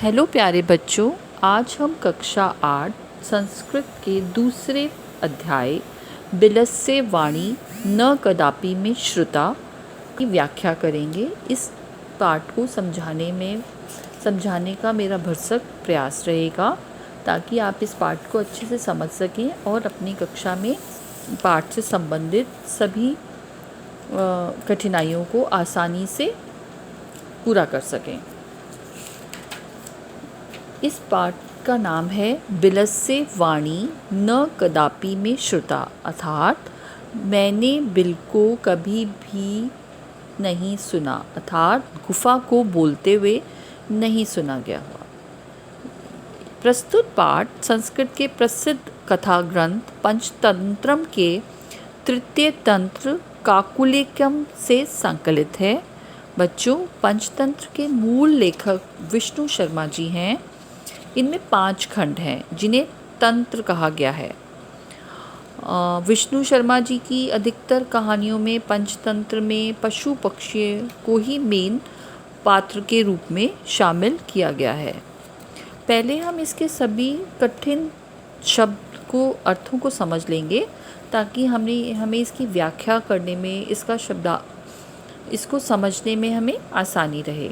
Hello प्यारे बच्चों, आज हम कक्षा 8 संस्कृत के दूसरे अध्याय बिलस्य वाणी न कदापि में श्रुता की व्याख्या करेंगे। इस पाठ को समझाने का मेरा भरसक प्रयास रहेगा ताकि आप इस पाठ को अच्छे से समझ सकें और अपनी कक्षा में पाठ से संबंधित सभी कठिनाइयों को आसानी से पूरा कर सकें। इस पाठ का नाम है बिलस्य वाणी न कदापि में श्रुता, अर्थात मैंने बिल को कभी भी नहीं सुना, अर्थात गुफा को बोलते हुए नहीं सुना गया हुआ। प्रस्तुत पाठ संस्कृत के प्रसिद्ध कथा ग्रंथ पंचतंत्रम के तृतीय तंत्र काकुलिकम से संकलित है। बच्चों, पंचतंत्र के मूल लेखक विष्णु शर्मा जी हैं। इनमें 5 खंड हैं जिन्हें तंत्र कहा गया है। विष्णु शर्मा जी की अधिकतर कहानियों में पंचतंत्र में पशु पक्षी को ही मेन पात्र के रूप में शामिल किया गया है। पहले हम इसके सभी कठिन शब्द को अर्थों को समझ लेंगे ताकि हमें इसकी व्याख्या करने में इसको समझने में हमें आसानी रहे।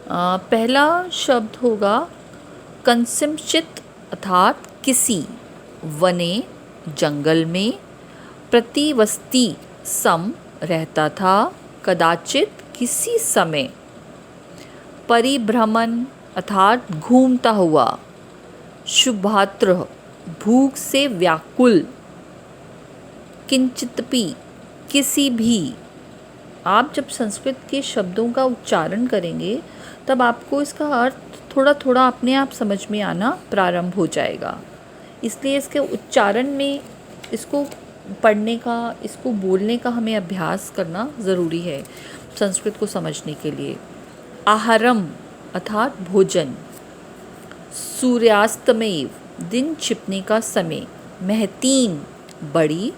पहला शब्द होगा कंसिमचित, अर्थात किसी, वने जंगल में, प्रतिवस्ती सम रहता था, कदाचित किसी समय, परिभ्रमण अर्थात घूमता हुआ, शुभात्र भूख से व्याकुल, किंचितपि किसी भी। आप जब संस्कृत के शब्दों का उच्चारण करेंगे तब आपको इसका अर्थ थोड़ा थोड़ा अपने आप समझ में आना प्रारंभ हो जाएगा। इसलिए इसके उच्चारण में इसको पढ़ने का, इसको बोलने का हमें अभ्यास करना ज़रूरी है संस्कृत को समझने के लिए। आहारम अर्थात भोजन, सूर्यास्तमेव दिन छिपने का समय, महतीम बड़ी,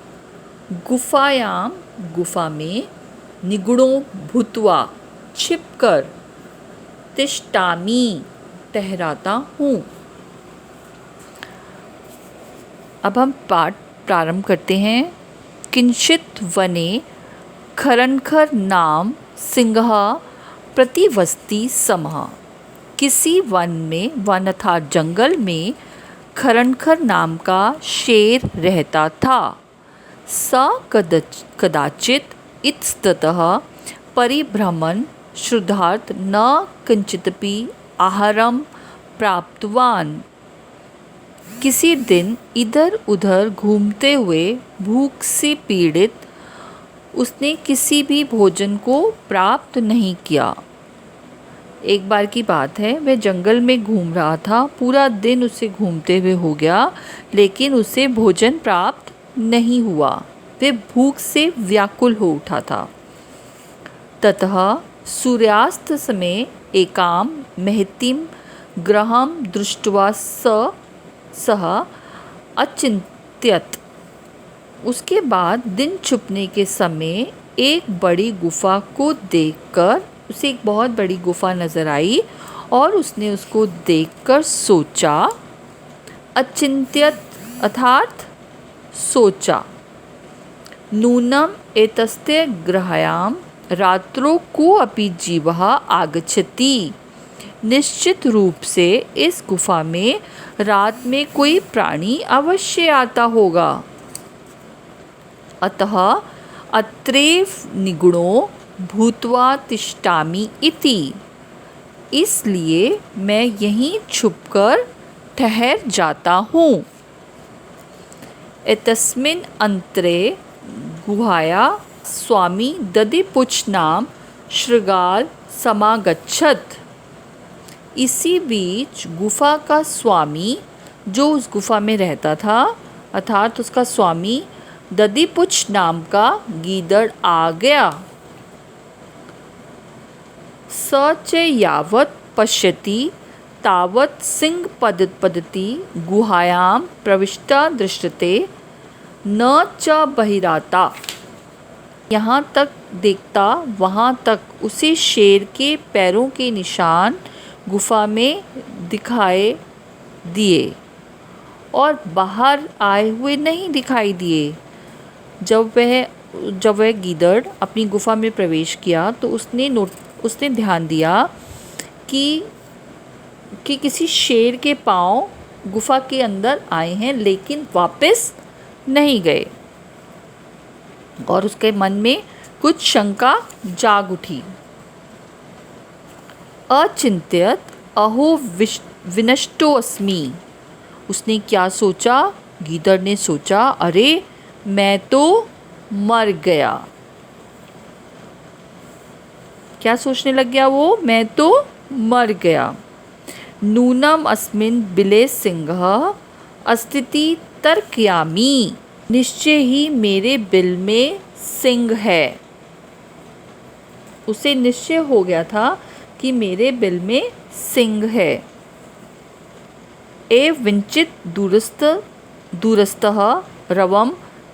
गुफायाम गुफा में, निगुणो भूत्वा छिपकर, तिष्ठामि ठहराता हूँ। अब हम पाठ प्रारंभ करते हैं। किंचित वने खरनखर नाम सिंह प्रतिवस्ती समः। किसी वन में, वन अर्थात जंगल में, खरनखर नाम का शेर रहता था। स कदाचित इतस्ततः परिभ्रमण शुद्धार्थ न किंचिदपि आहारम प्राप्तवान। किसी दिन इधर उधर घूमते हुए भूख से पीड़ित उसने किसी भी भोजन को प्राप्त नहीं किया। एक बार की बात है, वह जंगल में घूम रहा था, पूरा दिन उसे घूमते हुए हो गया लेकिन उसे भोजन प्राप्त नहीं हुआ। वह भूख से व्याकुल हो उठा था। ततः सूर्यास्त समय एकाम महतीम ग्रहम दृष्ट्वा सह अचिंत्यत। उसके बाद दिन छुपने के समय एक बड़ी गुफा को देखकर उसे एक बहुत बड़ी गुफा नजर आई और उसने उसको देखकर सोचा। अचिंत्यत अर्थात सोचा। नूनम एतस्ते ग्रहायाम रात्रो को अपि जीवः आगच्छति। निश्चित रूप से इस गुफा में रात में कोई प्राणी अवश्य आता होगा। अतः अत्रैव निगुणो भूत्वा तिष्ठामि इति। इसलिए मैं यहीं छुपकर ठहर जाता हूँ। एतस्मिन् अंतरे गुहाया स्वामी दधिपुच्छ नाम शृगाल समागच्छत। इसी बीच गुफा का स्वामी, जो उस गुफा में रहता था, अर्थात उसका स्वामी दधिपुच्छ नाम का गीदड़ आ गया। स च यावत् पश्यति तावत् सिंह पदति गुहायां प्रविष्टा दृश्यते न च बहिराता। यहाँ तक देखता वहाँ तक उसे शेर के पैरों के निशान गुफा में दिखाई दिए और बाहर आए हुए नहीं दिखाई दिए। जब वह गीदड़ अपनी गुफा में प्रवेश किया तो उसने ध्यान दिया कि किसी शेर के पाँव गुफा के अंदर आए हैं लेकिन वापस नहीं गए, और उसके मन में कुछ शंका जाग उठी। अचिंत्यत अहो विनष्टोऽस्मि। उसने क्या सोचा? गीदड़ ने सोचा, अरे मैं तो मर गया। क्या सोचने लग गया वो? मैं तो मर गया। नूनम अस्मिन् बिले सिंह अस्तिति तर्कयामि। निश्चय ही मेरे बिल में सिंह है। उसे निश्चय हो गया था कि मेरे बिल में सिंह है। एव विंचित दूरस्थः रवम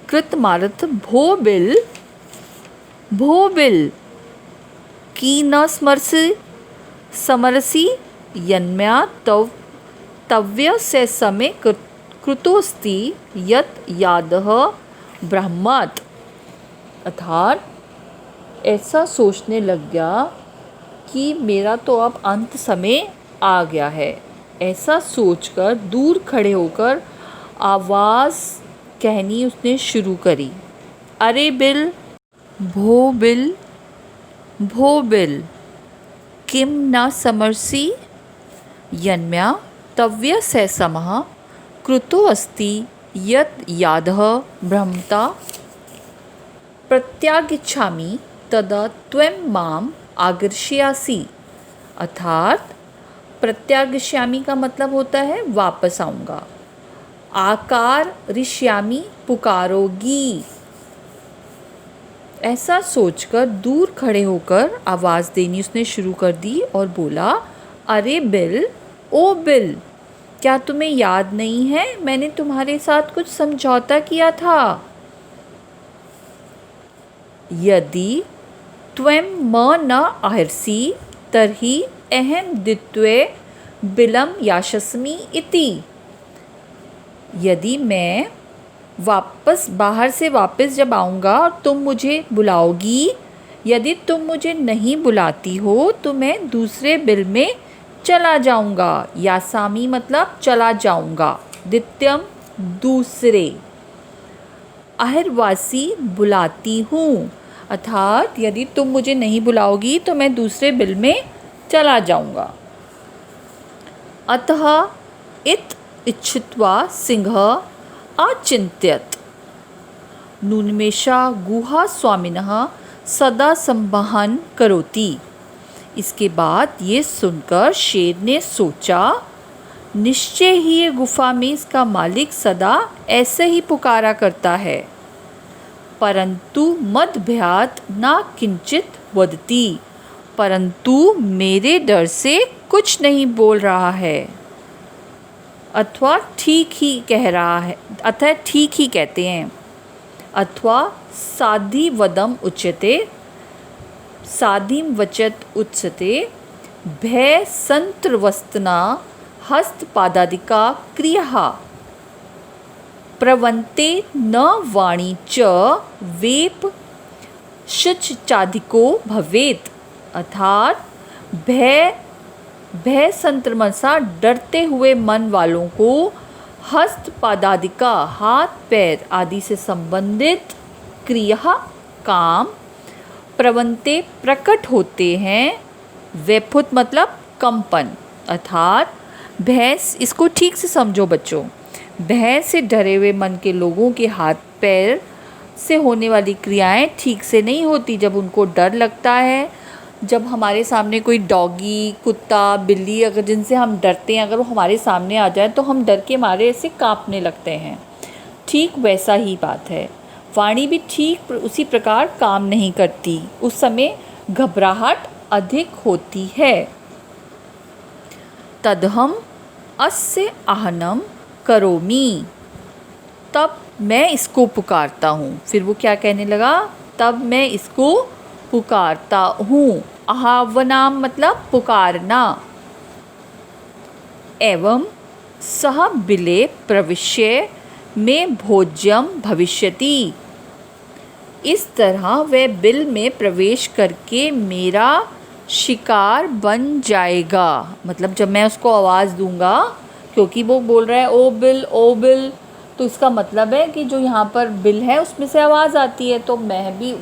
कृतमारथ भो बिल की न समरसी यन्म्या तव्य से समय कृतोस्ति यत यादः ब्रह्मत्। अर्थात ऐसा सोचने लग गया कि मेरा तो अब अंत समय आ गया है। ऐसा सोचकर दूर खड़े होकर आवाज़ कहनी उसने शुरू करी, अरे बिल, भो बिल किम न समरसी यन्म्या तव्य से समः कृतो अस्ति यत यादः ब्रह्मता प्रत्यागच्छामि तदा त्वं माम आगर्ष्यासि। अर्थात प्रत्यागच्छामि का मतलब होता है वापस आऊँगा। आकार ऋष्यामि पुकारोगी। ऐसा सोचकर दूर खड़े होकर आवाज़ देनी उसने शुरू कर दी और बोला, अरे बिल, ओ बिल, क्या तुम्हें याद नहीं है मैंने तुम्हारे साथ कुछ समझौता किया था? यदि त्वं म न आहर्षि तर्हि अहं द्वित्वे बिलं यास्यामि इति। यदि मैं बाहर से वापस जब आऊँगा और तुम मुझे बुलाओगी, यदि तुम मुझे नहीं बुलाती हो तो मैं दूसरे बिल में चला जाऊँगा। यासामी मतलब चला जाऊँगा। द्वितीयम दूसरे। आहर्वासी बुलाती हूँ। अर्थात यदि तुम मुझे नहीं बुलाओगी तो मैं दूसरे बिल में चला जाऊँगा। अतः इत इच्छित्वा सिंह अचिंत्यत। नूनमेषा गुहा स्वामिनः सदा संवहन करोति। इसके बाद ये सुनकर शेर ने सोचा, निश्चय ही ये गुफा में इसका मालिक सदा ऐसे ही पुकारा करता है, परंतु मदभ्यात् न किंचित वदति। परंतु मेरे डर से कुछ नहीं बोल रहा है, अथवा ठीक ही कह रहा है, अतः ठीक ही कहते हैं। अथवा साधि वदम उच्यते, साधिम वचत उच्यते, भय संत्रवस्तना हस्तपादादिका क्रिया प्रवन्ते न वाणी च वेप शुचाधिको भवेत। अर्थात भय संत्रमसा डरते हुए मन वालों को हस्तपादादिका हाथ पैर आदि से संबंधित क्रिया काम प्रवन्ते प्रकट होते हैं। वेपुत मतलब कंपन। अर्थात भय, इसको ठीक से समझो बच्चों, भय से डरे हुए मन के लोगों के हाथ पैर से होने वाली क्रियाएं ठीक से नहीं होती। जब उनको डर लगता है, जब हमारे सामने कोई डॉगी, कुत्ता, बिल्ली, अगर जिनसे हम डरते हैं, अगर वो हमारे सामने आ जाए तो हम डर के मारे ऐसे कांपने लगते हैं। ठीक वैसा ही बात है, वाणी भी ठीक उसी प्रकार काम नहीं करती, उस समय घबराहट अधिक होती है। तदहम अस्य आहनम करोमि। तब मैं इसको पुकारता हूँ। फिर वो क्या कहने लगा? तब मैं इसको पुकारता हूँ। आह्वनाम मतलब पुकारना। एवं सह बिले प्रविश्य में भोज्यम भविष्यति। इस तरह वह बिल में प्रवेश करके मेरा शिकार बन जाएगा। मतलब जब मैं उसको आवाज़ दूंगा, क्योंकि वो बोल रहा है ओ बिल, तो इसका मतलब है कि जो यहाँ पर बिल है उसमें से आवाज़ आती है, तो मैं भी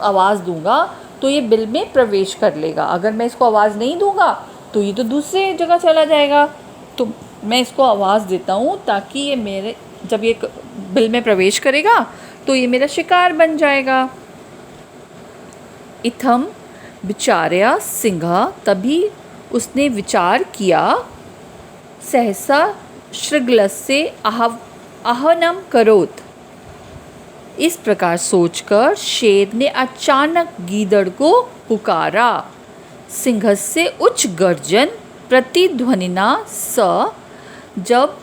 आवाज़ दूंगा तो ये बिल में प्रवेश कर लेगा। अगर मैं इसको आवाज़ नहीं दूंगा तो ये तो दूसरे जगह चला जाएगा। तो मैं इसको आवाज़ देता हूँ ताकि ये मेरे, जब ये बिल में प्रवेश करेगा तो ये मेरा शिकार बन जाएगा। इत्थम विचार्य सिंह, तभी उसने विचार किया, सहसा शृगलस्य आहनम करोत। इस प्रकार सोचकर शेर ने अचानक गीदड़ को पुकारा। सिंहस्य उच्च गर्जन प्रतिध्वनिना स, जब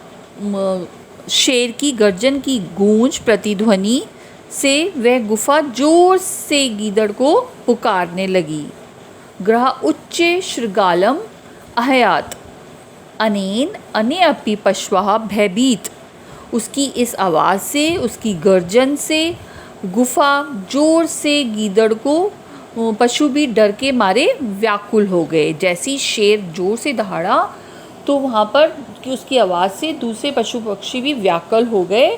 शेर की गर्जन की गूंज प्रतिध्वनि से वह गुफा जोर से गीदड़ को पुकारने लगी। ग्रह उच्चे शृगालम अहयात अनेन अने अपि पशवः भयभीत। उसकी इस आवाज़ से, उसकी गर्जन से गुफा जोर से गीदड़ को पशु भी डर के मारे व्याकुल हो गए। जैसी शेर जोर से दहाड़ा तो वहाँ पर कि उसकी आवाज़ से दूसरे पशु पक्षी भी व्याकुल हो गए।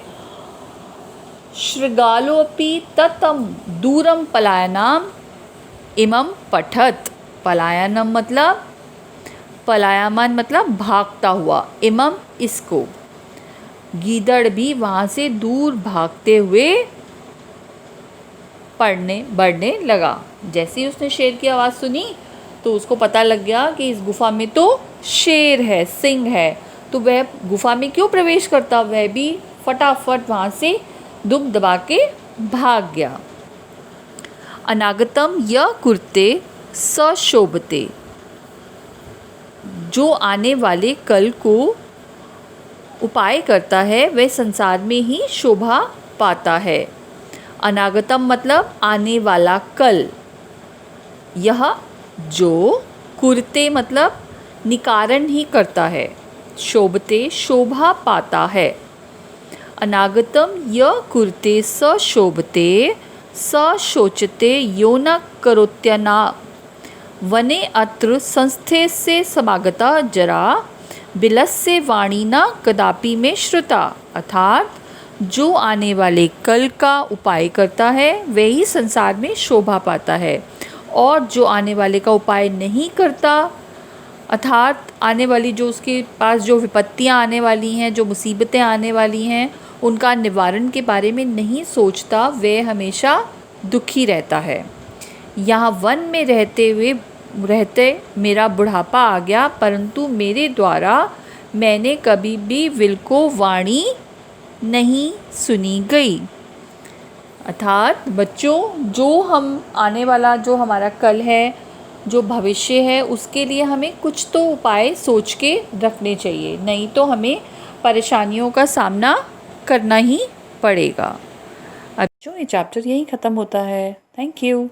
शृगालोपि ततम दूरम पलायनम इमम पठत। पलायनम मतलब, पलायमान मतलब भागता हुआ, इमम इसको। गीदड़ भी वहाँ से दूर भागते हुए बढ़ने लगा। जैसे ही उसने शेर की आवाज़ सुनी तो उसको पता लग गया कि इस गुफा में तो शेर है, सिंह है, तो वह गुफा में क्यों प्रवेश करता। वह भी फटाफट वहाँ से दुम दबा के भाग गया। अनागतम य कुर्ते सशोभते, जो आने वाले कल को उपाय करता है वह संसार में ही शोभा पाता है। अनागतम मतलब आने वाला कल। यह जो, कुर्ते मतलब निकारण ही करता है, शोभते शोभा पाता है। अनागतम य कुर्ते स शोभते स शोचते यो न करोत्यना वने अत्र संस्थे से समागता जरा बिलस्य वाणी न कदापि में श्रुता। अर्थात जो आने वाले कल का उपाय करता है वही संसार में शोभा पाता है, और जो आने वाले का उपाय नहीं करता, अर्थात आने वाली जो उसके पास जो विपत्तियां आने वाली हैं, जो मुसीबतें आने वाली हैं, उनका निवारण के बारे में नहीं सोचता, वह हमेशा दुखी रहता है। यहाँ वन में रहते मेरा बुढ़ापा आ गया, परंतु मेरे द्वारा मैंने कभी भी विल को वाणी नहीं सुनी गई। अर्थात बच्चों, जो हम आने वाला जो हमारा कल है, जो भविष्य है, उसके लिए हमें कुछ तो उपाय सोच के रखने चाहिए, नहीं तो हमें परेशानियों का सामना करना ही पड़ेगा। अब जो ये चैप्टर यहीं ख़त्म होता है। Thank you.